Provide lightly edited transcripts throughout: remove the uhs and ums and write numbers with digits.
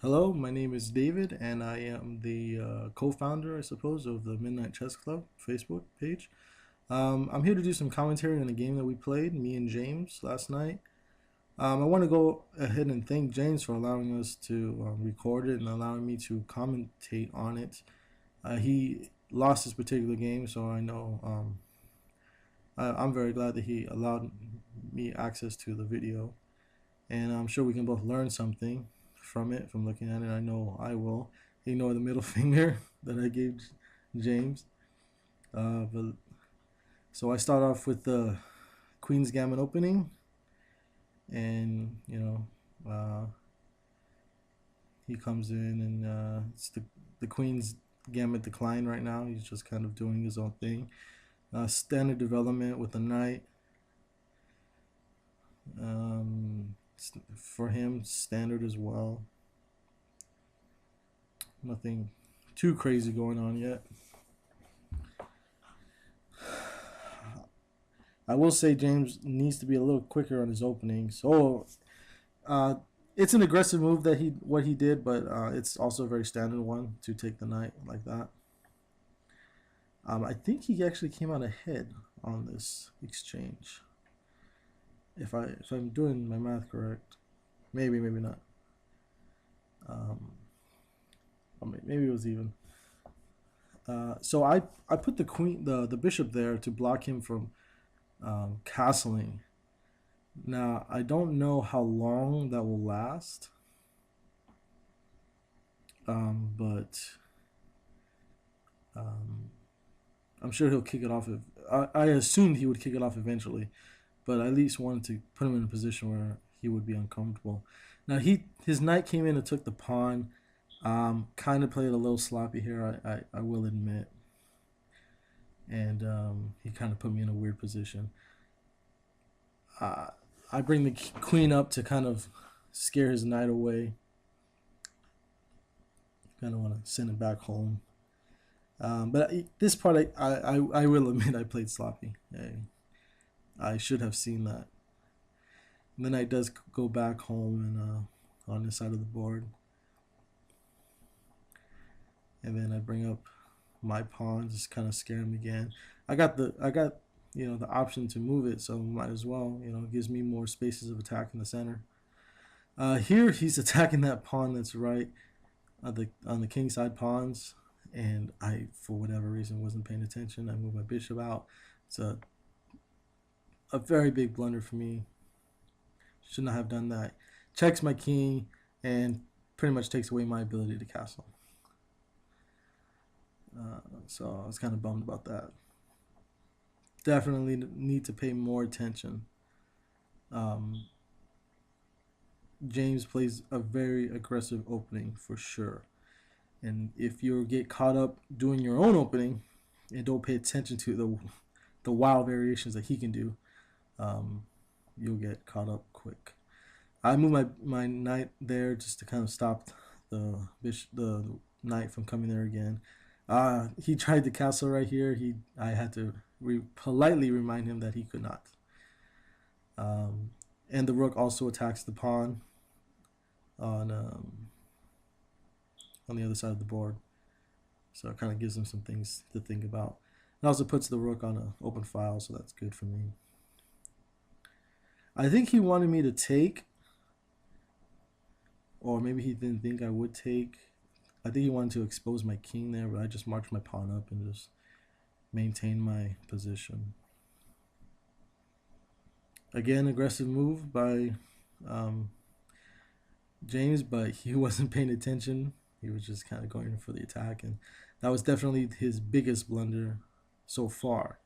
Hello, my name is David, and I am the co-founder, I suppose, of the Midnight Chess Club Facebook page. I'm here to do some commentary on a game that we played, me and James, last night. I want to go ahead and thank James for allowing us to record it and allowing me to commentate on it. He lost this particular game, so I know I'm very glad that he allowed me access to the video, and I'm sure we can both learn something from it, from looking at it. I know I will. Ignore the middle finger that I gave James. But so I start off with the Queen's Gambit opening, and he comes in, and it's the Queen's Gambit decline right now. He's just kind of doing his own thing. Standard development with the knight. For him, standard as well. Nothing too crazy going on yet. I will say James needs to be a little quicker on his opening. So it's an aggressive move that he did, but it's also a very standard one to take the knight like that. I think he actually came out ahead on this exchange. If I'm doing my math correct, maybe not. Maybe it was even. So I put the bishop there to block him from castling. Now I don't know how long that will last, but I'm sure he'll kick it off. I assumed he would kick it off eventually, but I at least wanted to put him in a position where he would be uncomfortable. Now his knight came in and took the pawn. Kind of played a little sloppy here, I will admit, and he kind of put me in a weird position. I bring the queen up to kind of scare his knight away. Kind of want to send him back home. But this part, I will admit I played sloppy. I should have seen that. And the knight does go back home and on this side of the board. And then I bring up my pawn, just kind of scare him again. I got the option to move it, so might as well. It gives me more spaces of attack in the center. Here he's attacking that pawn that's right on the king side pawns, and I, for whatever reason, wasn't paying attention. I moved my bishop out. It's a very big blunder for me. Should not have done that. Checks my king and pretty much takes away my ability to castle. So I was kind of bummed about that. Definitely need to pay more attention. James plays a very aggressive opening for sure. And if you get caught up doing your own opening and don't pay attention to the wild variations that he can do, you'll get caught up quick. I moved my knight there just to kind of stop the knight from coming there again. He tried the castle right here. I had to politely remind him that he could not. And the rook also attacks the pawn on the other side of the board. So it kind of gives him some things to think about. It also puts the rook on an open file, so that's good for me. I think he wanted me to take, or maybe he didn't think I would take. I think he wanted to expose my king there, but I just marched my pawn up and just maintained my position. Again, aggressive move by James, but he wasn't paying attention. He was just kind of going for the attack, and that was definitely his biggest blunder so far.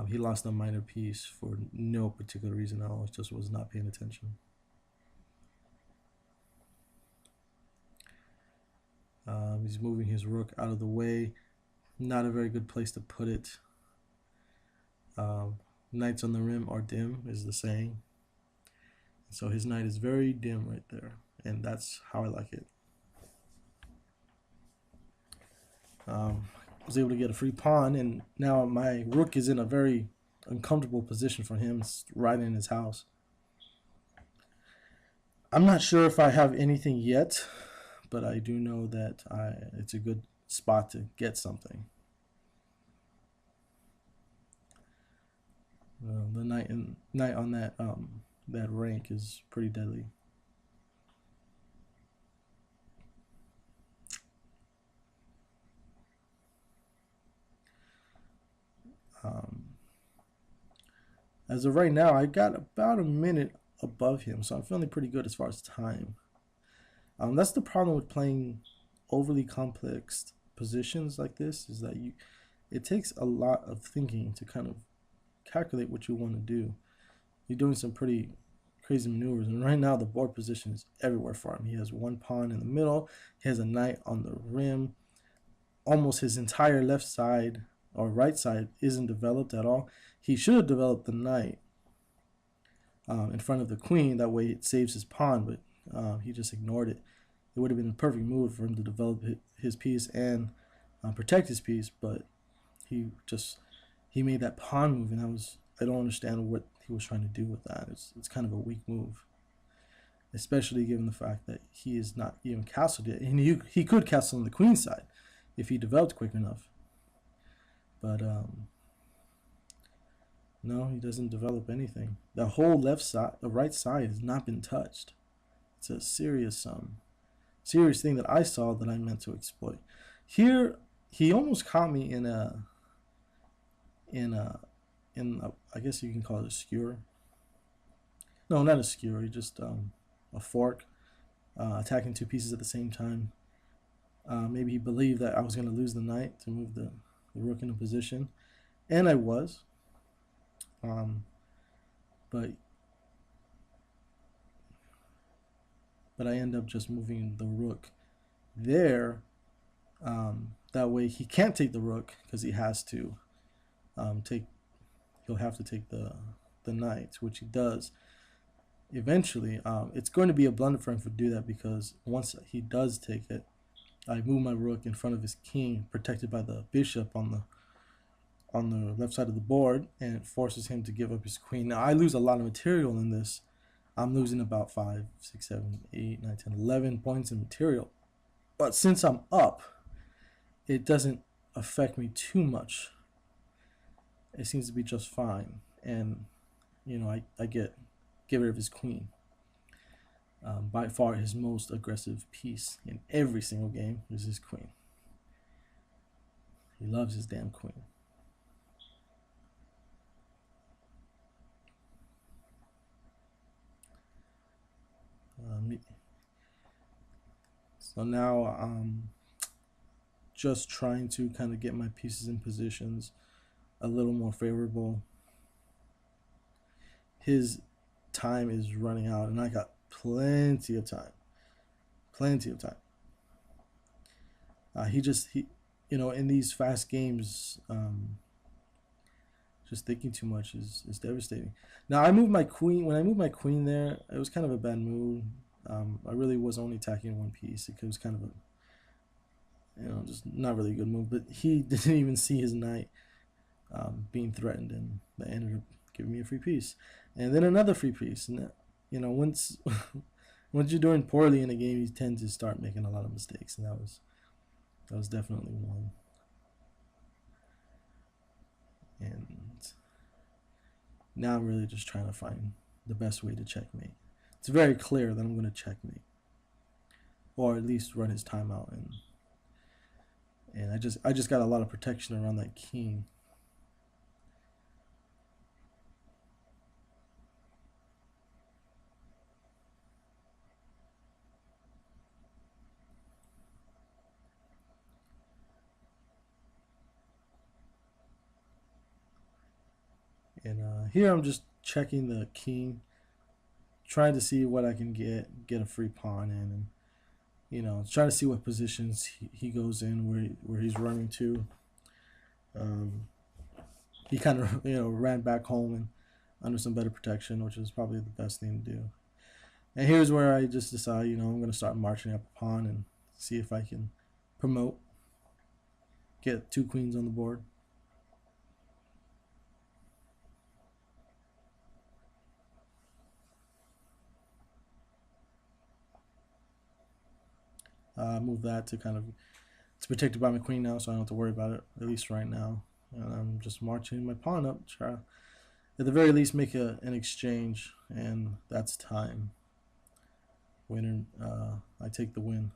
He lost a minor piece for no particular reason at all. It just was not paying attention. He's moving his rook out of the way. Not a very good place to put it. Knights on the rim are dim, is the saying. So his knight is very dim right there, and that's how I like it. Was able to get a free pawn, and now my rook is in a very uncomfortable position for him. It's right in his house. I'm not sure if I have anything yet but I do know that it's a good spot to get something. The knight on that rank is pretty deadly. Um, as of right now, I got about a minute above him, so I'm feeling pretty good as far as time. That's the problem with playing overly complex positions like this, is that it takes a lot of thinking to kind of calculate what you want to do. You're doing some pretty crazy maneuvers, and right now the board position is everywhere for him. He has one pawn in the middle, he has a knight on the rim. Almost his entire left side or right side isn't developed at all. He should have developed the knight in front of the queen. That way it saves his pawn, but he just ignored it. It would have been a perfect move for him to develop his piece and protect his piece, but he made that pawn move, and I don't understand what he was trying to do with that. It's kind of a weak move, especially given the fact that he is not even castled yet, and he could castle on the queen side if he developed quick enough. But no, he doesn't develop anything. The whole left side, the right side, has not been touched. It's a serious thing that I saw that I meant to exploit. Here, he almost caught me in a I guess you can call it a skewer. No, not a skewer. Just a fork, attacking two pieces at the same time. Maybe he believed that I was going to lose the knight to move the rook into position, and I was. But I end up just moving the rook there. That way he can't take the rook because he has to he'll have to take the knight, which he does eventually. It's going to be a blunder for him to do that, because once he does take it, I move my rook in front of his king, protected by the bishop on the left side of the board, and it forces him to give up his queen. Now I lose a lot of material in this. I'm losing about 5, 6, 7, 8, 9, 10, 11 points in material. But since I'm up, it doesn't affect me too much. It seems to be just fine. And, I get rid of his queen. By far his most aggressive piece in every single game is his queen. He loves his damn queen. So now I'm just trying to kind of get my pieces in positions a little more favorable. His time is running out, and I got plenty of time. He in these fast games, just thinking too much is devastating. Now I moved my queen. When I moved my queen there, it was kind of a bad move. I really was only attacking one piece. It was kind of a, just not really a good move. But he didn't even see his knight being threatened, and that ended up giving me a free piece, and then another free piece. And once once you're doing poorly in a game, you tend to start making a lot of mistakes, and that was definitely one. And now I'm really just trying to find the best way to checkmate. It's very clear that I'm going to checkmate, or at least run his timeout, and I just got a lot of protection around that king. And here I'm just checking the king, trying to see what I can get a free pawn in, and trying to see what positions he goes in, where he's running to. He kind of ran back home and under some better protection, which is probably the best thing to do. And here's where I just decide, I'm going to start marching up a pawn and see if I can promote, get 2 queens on the board. Move that to kind of, it's protected by my queen now, so I don't have to worry about it, at least right now. And I'm just marching my pawn up, try at the very least make an exchange, and that's time. Winner, I take the win.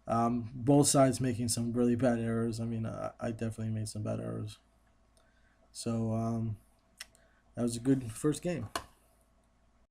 Both sides making some really bad errors. I mean, I definitely made some bad errors. So that was a good first game.